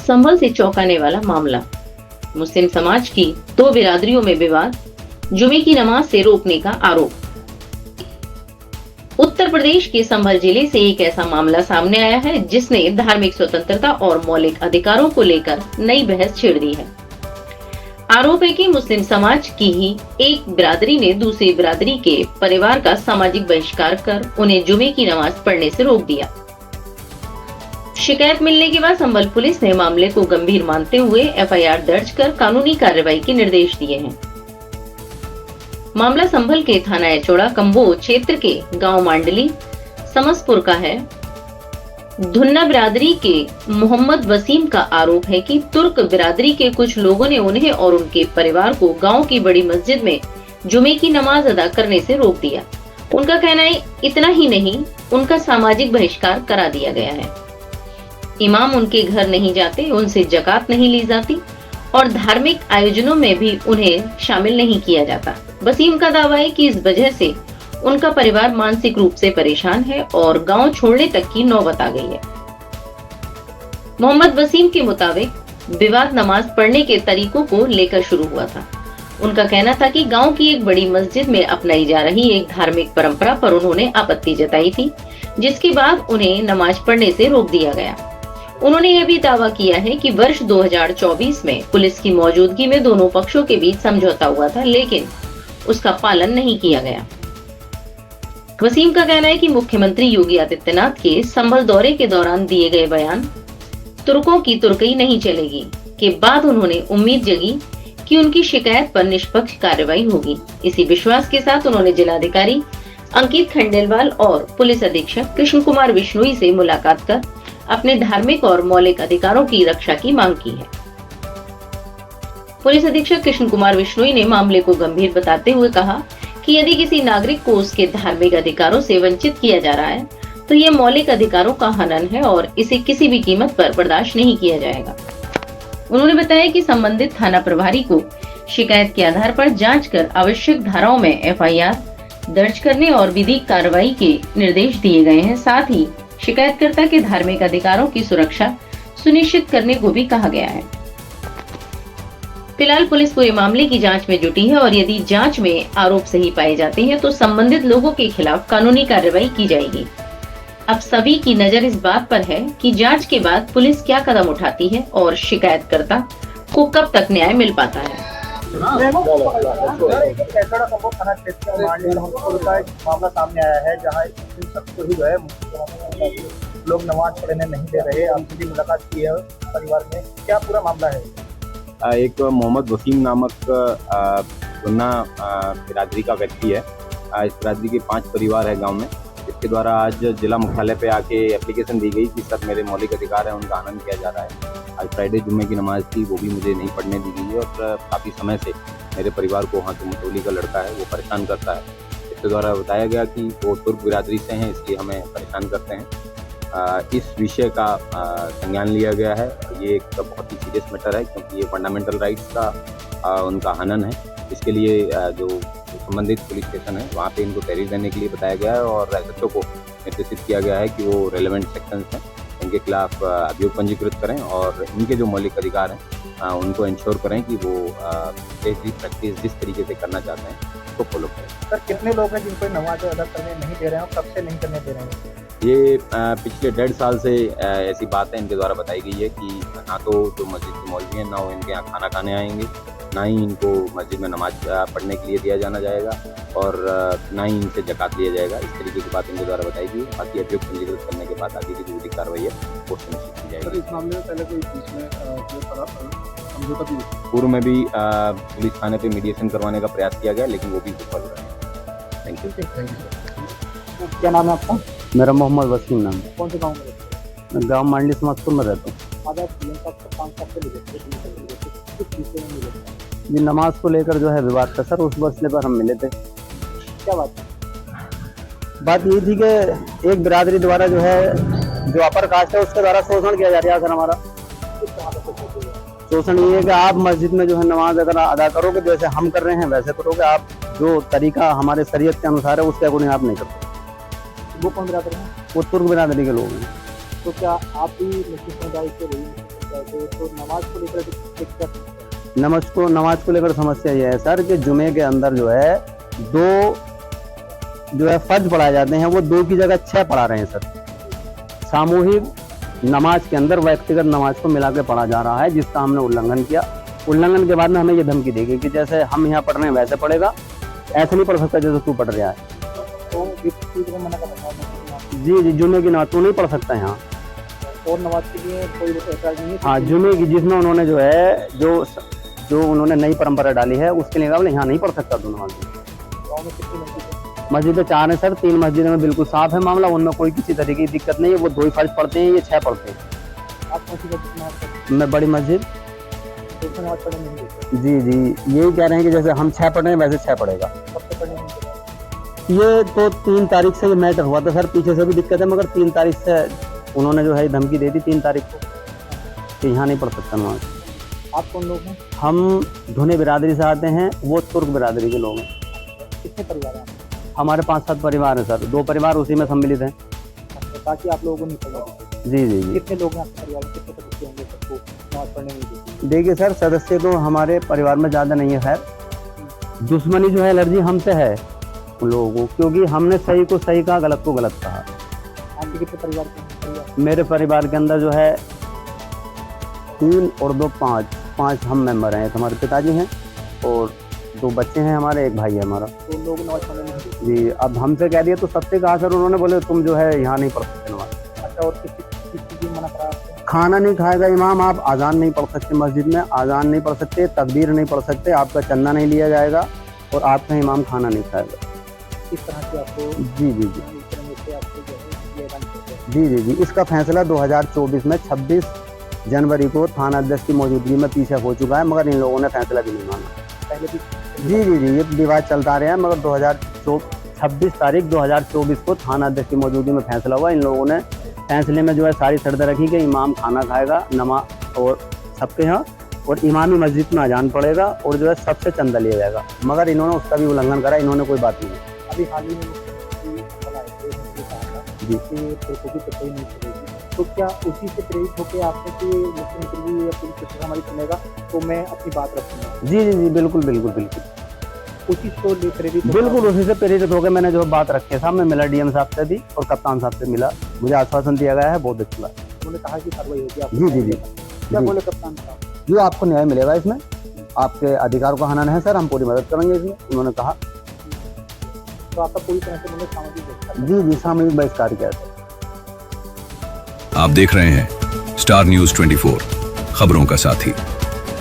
संभल से चौंकाने वाला मामला। मुस्लिम समाज की दो बिरादरियों में विवाद, जुमे की नमाज से रोकने का आरोप। उत्तर प्रदेश के संभल जिले से एक ऐसा मामला सामने आया है जिसने धार्मिक स्वतंत्रता और मौलिक अधिकारों को लेकर नई बहस छेड़ दी है। आरोप है कि मुस्लिम समाज की ही एक बिरादरी ने दूसरी बिरादरी के परिवार का सामाजिक बहिष्कार कर उन्हें जुमे की नमाज पढ़ने से रोक दिया। शिकायत मिलने के बाद संभल पुलिस ने मामले को गंभीर मानते हुए एफआईआर दर्ज कर कानूनी कार्रवाई के निर्देश दिए हैं। मामला संभल के थाना एचोड़ा कंबोज क्षेत्र के गांव मांडली समसपुर का है। धुन्ना बिरादरी के मोहम्मद वसीम का आरोप है कि तुर्क बिरादरी के कुछ लोगों ने उन्हें और उनके परिवार को गांव की बड़ी मस्जिद में जुमे की नमाज अदा करने से रोक दिया। उनका कहना है इतना ही नहीं, उनका सामाजिक बहिष्कार करा दिया गया है। इमाम उनके घर नहीं जाते, उनसे जकात नहीं ली जाती और धार्मिक आयोजनों में भी उन्हें शामिल नहीं किया जाता। वसीम का दावा है कि इस वजह से उनका परिवार मानसिक रूप से परेशान है और गांव छोड़ने तक की नौबत आ गई है। मोहम्मद वसीम के मुताबिक विवाद नमाज पढ़ने के तरीकों को लेकर शुरू हुआ था। उनका कहना था कि गांव की एक बड़ी मस्जिद में अपनाई जा रही एक धार्मिक परंपरा पर उन्होंने आपत्ति जताई थी, जिसके बाद उन्हें नमाज पढ़ने से रोक दिया गया। उन्होंने यह भी दावा किया है कि वर्ष 2024 में पुलिस की मौजूदगी में दोनों पक्षों के बीच समझौता हुआ था, लेकिन उसका पालन नहीं किया गया। वसीम का कहना है कि मुख्यमंत्री योगी आदित्यनाथ के संभल दौरे के दौरान दिए गए बयान तुर्कों की तुर्कई नहीं चलेगी के बाद उन्होंने उम्मीद जगी कि उनकी शिकायत पर निष्पक्ष कार्रवाई होगी। इसी विश्वास के साथ उन्होंने जिलाधिकारी अंकित खंडेलवाल और पुलिस अधीक्षक कृष्ण कुमार बिश्नोई से मुलाकात कर अपने धार्मिक और मौलिक अधिकारों की रक्षा की मांग की है। पुलिस अधीक्षक कृष्ण कुमार बिश्नोई ने मामले को गंभीर बताते हुए कहा कि यदि किसी नागरिक को उसके धार्मिक अधिकारों से वंचित किया जा रहा है तो ये मौलिक अधिकारों का हनन है और इसे किसी भी कीमत पर बर्दाश्त नहीं किया जाएगा। उन्होंने बताया कि संबंधित थाना प्रभारी को शिकायत के आधार पर जांच कर आवश्यक धाराओं में एफआईआर दर्ज करने और विधिक कार्रवाई के निर्देश दिए गए हैं। साथ ही शिकायतकर्ता के धार्मिक अधिकारों की सुरक्षा सुनिश्चित करने को भी कहा गया है। फिलहाल पुलिस पूरे मामले की जांच में जुटी है और यदि जांच में आरोप सही पाए जाते हैं तो संबंधित लोगों के खिलाफ कानूनी कार्रवाई की जाएगी। अब सभी की नजर इस बात पर है कि जांच के बाद पुलिस क्या कदम उठाती है और शिकायतकर्ता को कब तक न्याय मिल पाता है। मामला सामने आया है जहाँ को ही जो है लोग नमाज पढ़ने नहीं दे रहे। आपसे भी मुलाकात की है परिवार में, क्या पूरा मामला है? एक मोहम्मद वसीम नामक धुन्ना बिरादरी का व्यक्ति है। इस बिरादरी के 5 परिवार है गांव में। इसके द्वारा आज जिला मुख्यालय पे आके एप्लीकेशन दी गई कि सर मेरे मौलिक अधिकार है, उनका हनन किया जा रहा है। आज फ्राइडे जुम्मे की नमाज थी, वो भी मुझे नहीं पढ़ने दी गई है और काफ़ी समय से मेरे परिवार को वहाँ के मुतौली का लड़का है वो परेशान करता है। इसके द्वारा बताया गया कि वो तुर्क बिरादरी से हैं, इसलिए हमें परेशान करते हैं। इस विषय का संज्ञान लिया गया है। ये एक बहुत ही सीरियस मैटर है क्योंकि ये फंडामेंटल राइट्स का उनका हनन है। इसके लिए जो संबंधित पुलिस स्टेशन है वहाँ पे इनको तहरीर देने के लिए बताया गया है और एसएचओ को निर्देशित किया गया है कि वो रेलेवेंट सेक्शंस हैं इनके खिलाफ अभियोग पंजीकृत करें और इनके जो मौलिक अधिकार हैं उनको इंश्योर करें कि वो प्रैक्टिस जिस तरीके से करना चाहते हैं उसको फॉलो करें। सर कितने लोग हैं जिनको नमाज अदा करने नहीं दे रहे हैं और कब से नहीं करने दे रहे हैं? ये पिछले 1.5 साल से ऐसी बात है इनके द्वारा बताई गई है कि ना तो जो मस्जिद के मौलवी हैं ना वो इनके यहाँ खाना खाने आएंगे, ना ही इनको मस्जिद में नमाज पढ़ने के लिए दिया जाना जाएगा और ना ही इनसे जकात लिया जाएगा। इस तरीके की बात इनके द्वारा बताई गई। बाकी अभियोग पंजीकृत करने के बाद आगे की जो विधिक कार्रवाई है वो सुनिश्चित की जाएगी। इस मामले में पहले कोई पूर्व में भी पुलिस थाने पे मीडिएशन करवाने का प्रयास किया गया लेकिन वो भी विफल हो रहा है। Thank you. क्या नाम है आपका? मेरा मोहम्मद वसीम नाम है। कौन से गाँव में रहते हैं? गाँव मांडली समस्तपुर में रहता हूँ। ये नमाज को लेकर जो है विवाद था सर, उस मसले पर हम मिले थे। क्या बात ये थी कि एक बिरादरी द्वारा जो है जो अपर कास्ट है उसके द्वारा शोषण किया जा रहा है सर। हमारा शोषण ये है कि आप मस्जिद में जो है नमाज अगर अदा करोगे जैसे हम कर रहे हैं वैसे करोगे, आप जो तरीका हमारे शरीयत के अनुसार है उसके अकॉर्डिंग आप नहीं करते। वो कौन बिरादरी है? वो तुर्क बिरादरी के लोग हैं। तो क्या आप भी मुस्लिम समुदाय से रही? गए थे, तो नमाज को लेकर नमाज को लेकर समस्या ये है सर कि जुमे के अंदर जो है दो जो है फर्ज पढ़ाए जाते हैं, वो 2 की जगह 6 पढ़ा रहे हैं सर। सामूहिक नमाज के अंदर व्यक्तिगत नमाज को मिला के पढ़ा जा रहा है, जिसका हमने उल्लंघन किया। उल्लंघन के बाद में हमें ये धमकी दी गई कि जैसे हम यहाँ पढ़ रहे हैं वैसे पढ़ेगा, ऐसे नहीं पढ़ सकता जैसे तू पढ़ रहा है। तो इस चीज़ में मना करना है। जी जुमे की नमाज तू नहीं पढ़ सकता यहाँ। और नमाज के लिए कोई ऐतराज नहीं है? हाँ, जुमे की जिसमें उन्होंने जो है जो उन्होंने नई परंपरा डाली है उसके लिए बोले यहाँ नहीं पढ़ सकता तू नमाज। गाँव में कितनी मस्जिद है? मस्जिदें 4 हैं सर, 3 मस्जिदों में बिल्कुल साफ है मामला, उनमें कोई किसी तरीके की दिक्कत नहीं है। वो 2 ही फर्ज पढ़ते हैं, ये 6 पढ़ते हैं। आप कौन सी मस्जिद नमाज पढ़ते हैं? मैं बड़ी मस्जिद। तो उसमें नमाज पढ़ने नहीं देते? जी यही कह रहे हैं कि जैसे हम 6 पढ़ रहे हैं वैसे 6 पढ़ेगा। कब से पढ़ने नहीं देते? ये तो 3 तारीख से ये मैटर हुआ था सर, पीछे से भी दिक्कत है, मगर 3 तारीख से उन्होंने जो है धमकी दे दी 3 तारीख को कि यहाँ नहीं पढ़ सकता नमाज। आप कौन लोग हैं? हम धुने बिरादरी से आते हैं, वो तुर्क बिरादरी के लोग हैं। कितने परिवार हैं? हमारे 5-7 परिवार हैं सर, 2 परिवार उसी में सम्मिलित हैं। ताकि आप लोगों को नहीं पढ़ा देते। जी कितने लोग हैं आपके परिवार में? कितने सदस्य होंगे सबको नमाज पढ़ने नहीं देते? देखिए सर, सदस्य तो हमारे परिवार में ज़्यादा नहीं है। खैर दुश्मनी जो है एलर्जी हमसे है उन लोगों को, क्योंकि हमने सही को सही कहा, गलत को गलत कहा। आपके कितने परिवार के? मेरे परिवार के अंदर जो है 3 और 2 5 हम मेंबर हैं। एक हमारे पिताजी हैं और 2 बच्चे हैं हमारे, एक भाई है हमारा। तो लोग नमाज पढ़ने नहीं देते? जी, अब हमसे कह दिया तो सबसे कहा सर, उन्होंने बोले तुम जो है यहाँ नहीं पढ़ सकते नमाज। अच्छा, और किस चीज़ में मना करा आपने? खाना नहीं खाएगा इमाम, आप आज़ान नहीं पढ़ सकते मस्जिद में, आज़ान नहीं पढ़ सकते, तकबीर नहीं पढ़ सकते, आपका चंदा नहीं लिया जाएगा और आपका इमाम खाना नहीं खाएगा। इस तरह से आपको जी इसका फैसला 2024 में 26 जनवरी को थाना अध्यक्ष की मौजूदगी में पीछे हो चुका है, मगर इन लोगों ने फैसला भी नहीं माना। पहले भी? जी ये विवाद चलता रहा है, मगर 26 तारीख 2024 को थाना अध्यक्ष की मौजूदगी में फैसला हुआ। इन लोगों ने फैसले में जो है सारी शर्तें रखी कि इमाम खाना खाएगा, नमाज और सबके यहाँ, और इमामी मस्जिद में अजान पड़ेगा और जो है सबसे चंदा लिया जाएगा, मगर इन्होंने उसका भी उल्लंघन करा। इन्होंने कोई बात नहीं। अभी हाल ही में जी कोई नहीं चलेगी, तो क्या उसी से प्रेरित होकर आपने कि मुख्यमंत्री जी या पुलिस प्रशासन हमारी सुनेगा तो मैं अपनी बात रखूंगा? जी बिल्कुल उसी को प्रेरित बिल्कुल उसी से प्रेरित होकर मैंने जो बात रखी है। सामने मिला डीएम साहब से भी और कप्तान साहब से मिला, मुझे आश्वासन दिया गया है, बहुत अच्छा लगा। उन्होंने कहा कि कार्रवाई होगी। जी क्या बोले कप्तान साहब? जो आपको न्याय मिलेगा, इसमें आपके अधिकार को हनन है सर, हम पूरी मदद करेंगे इसमें, उन्होंने कहा। तो आपका पूरी तरह से उन्होंने सामाजिक बहिष्कार? जी सामूहिक बहिष्कार किया था। आप देख रहे हैं स्टार न्यूज़ 24, खबरों का साथी।